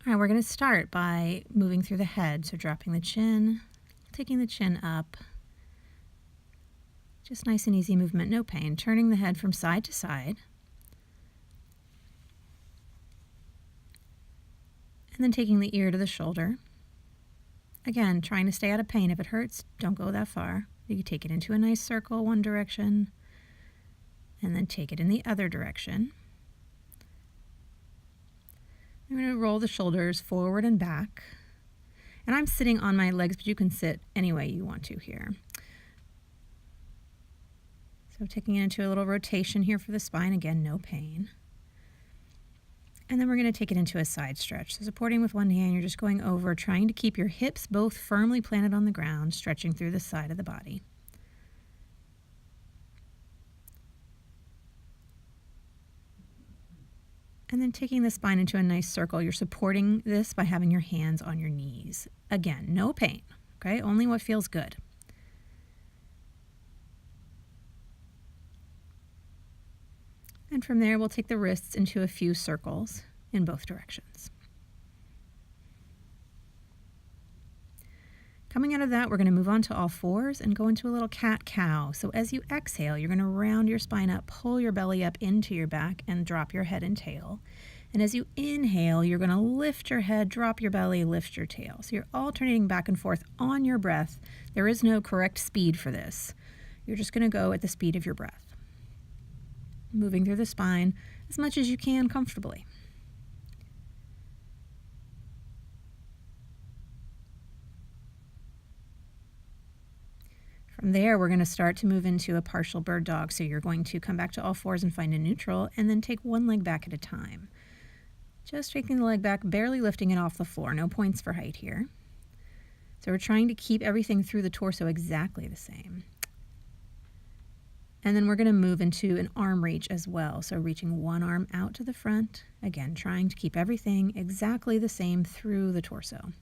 All right, we're going to start by moving through the head. So dropping the chin, taking the chin up. Just nice and easy movement, no pain. Turning the head from side to side. And then taking the ear to the shoulder. Again, trying to stay out of pain. If it hurts, don't go that far. You can take it into a nice circle one direction, and then take it in the other direction. I'm going to roll the shoulders forward and back. And I'm sitting on my legs, but you can sit any way you want to here. So taking it into a little rotation here for the spine. Again, no pain. And then we're going to take it into a side stretch. So supporting with one hand, you're just going over, trying to keep your hips both firmly planted on the ground, stretching through the side of the body. And then taking the spine into a nice circle. You're supporting this by having your hands on your knees. Again, no pain, okay? Only what feels good. And from there, we'll take the wrists into a few circles in both directions. Coming out of that, we're going to move on to all fours and go into a little cat-cow. So as you exhale, you're going to round your spine up, pull your belly up into your back, and drop your head and tail. And as you inhale, you're going to lift your head, drop your belly, lift your tail. So you're alternating back and forth on your breath. There is no correct speed for this. You're just going to go at the speed of your breath, moving through the spine as much as you can comfortably. From there, we're going to start to move into a partial bird dog. So you're going to come back to all fours and find a neutral, and then take one leg back at a time. Just taking the leg back, barely lifting it off the floor. No points for height here. So we're trying to keep everything through the torso exactly the same. And then we're going to move into an arm reach as well. So reaching one arm out to the front. Again, trying to keep everything exactly the same through the torso.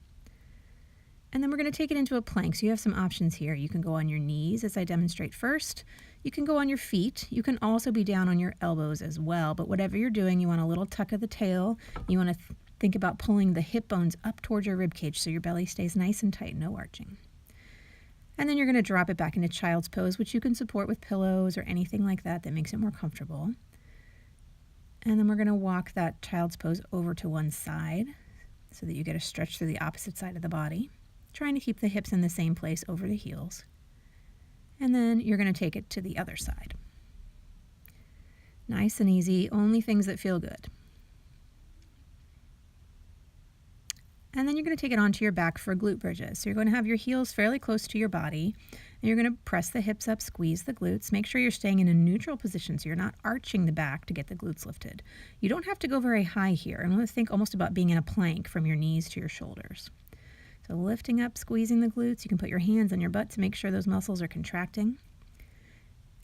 And then we're going to take it into a plank. So you have some options here. You can go on your knees as I demonstrate first. You can go on your feet. You can also be down on your elbows as well. But whatever you're doing, you want a little tuck of the tail. You want to think about pulling the hip bones up towards your rib cage so your belly stays nice and tight, no arching. And then you're going to drop it back into child's pose, which you can support with pillows or anything like that that makes it more comfortable. And then we're going to walk that child's pose over to one side so that you get a stretch through the opposite side of the body, trying to keep the hips in the same place over the heels. And then you're going to take it to the other side. Nice and easy, only things that feel good. And then you're going to take it onto your back for glute bridges. So you're going to have your heels fairly close to your body, and you're going to press the hips up, squeeze the glutes. Make sure you're staying in a neutral position so you're not arching the back to get the glutes lifted. You don't have to go very high here. And I want to think almost about being in a plank from your knees to your shoulders. So lifting up, squeezing the glutes. You can put your hands on your butt to make sure those muscles are contracting.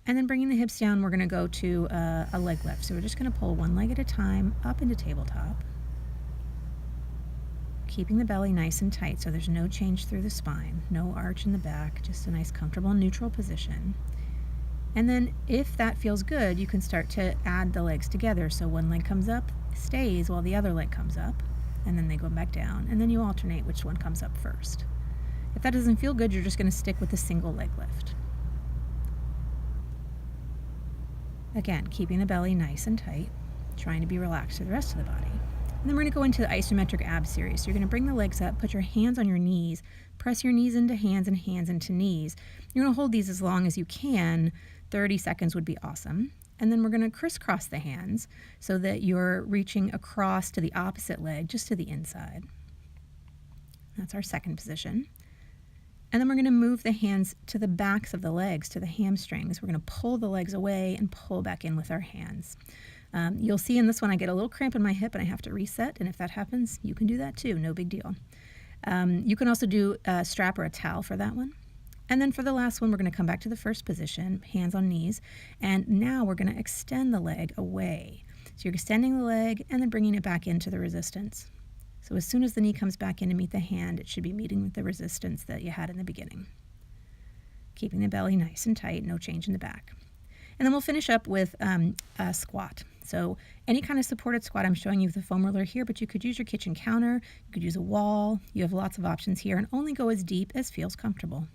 And then bringing the hips down, we're going to go to a leg lift. So we're just going to pull one leg at a time up into tabletop, keeping the belly nice and tight so there's no change through the spine, no arch in the back, just a nice comfortable neutral position. And then if that feels good, you can start to add the legs together. So one leg comes up, stays while the other leg comes up, and then they go back down, and then you alternate which one comes up first. If that doesn't feel good, you're just going to stick with the single leg lift. Again, keeping the belly nice and tight, trying to be relaxed through the rest of the body. And then we're going to go into the isometric ab series. So you're going to bring the legs up, put your hands on your knees, press your knees into hands and hands into knees. You're going to hold these as long as you can. 30 seconds would be awesome. And then we're going to crisscross the hands so that you're reaching across to the opposite leg, just to the inside. That's our second position. And then we're going to move the hands to the backs of the legs, to the hamstrings. We're going to pull the legs away and pull back in with our hands. You'll see in this one I get a little cramp in my hip and I have to reset, and if that happens, you can do that too, no big deal. You can also do a strap or a towel for that one. And then for the last one, we're going to come back to the first position, hands on knees, and now we're going to extend the leg away. So you're extending the leg and then bringing it back into the resistance. So as soon as the knee comes back in to meet the hand, it should be meeting with the resistance that you had in the beginning. Keeping the belly nice and tight, no change in the back. And then we'll finish up with a squat. So any kind of supported squat, I'm showing you with the foam roller here, but you could use your kitchen counter, you could use a wall. You have lots of options here, and only go as deep as feels comfortable.